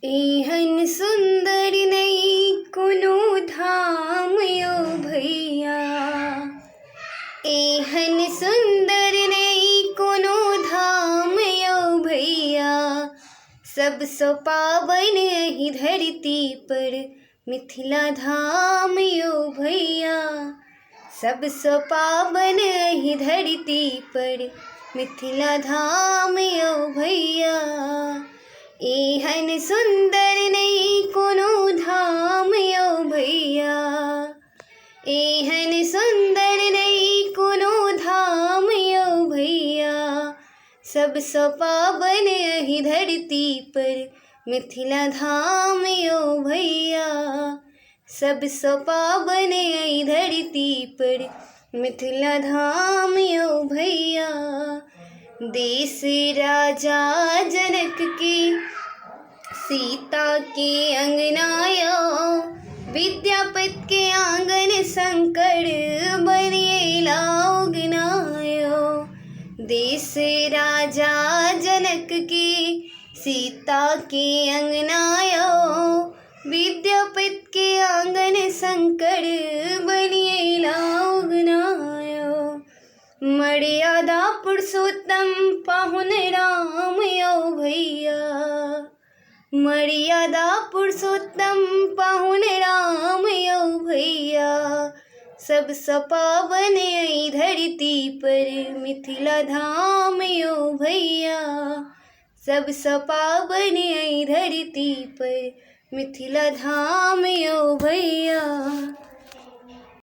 एहन सुंदर नहीं कोनो धाम यो भैया। एहन सुंदर नहीं कोनो धाम यो भैया। सबसे पावन एहि धरती पर मिथिला धाम यो भैया। सबसे पावन एहि धरती पर मिथिला धाम यो भैया। एहन सुंदर नहीं कोनो धाम यो भैया। एहन सुंदर नहीं कोनो धाम यो भैया। सबसे पावन एहि धरती पर मिथिला धाम यो भैया। सबसे पावन एहि धरती पर मिथिला धाम यो भैया। देश राजा जनक के सीता के अंगनायो। विद्यापति के आंगन शंकर बलिएला उगनायो। देश राजा जनक के सीता के अंगनायो। विद्यापति के आंगन शंकर बलिएला उगनायो। मर्यादा पुरुषोत्तम पाहुन राम यो भैया। मर्यादा पुरुषोत्तम पाहुन राम यो भैया। सबसे पावन एहि धरती पर मिथिला धाम यो भैया। सबसे पावन एहि धरती पर मिथिला धाम यो भैया।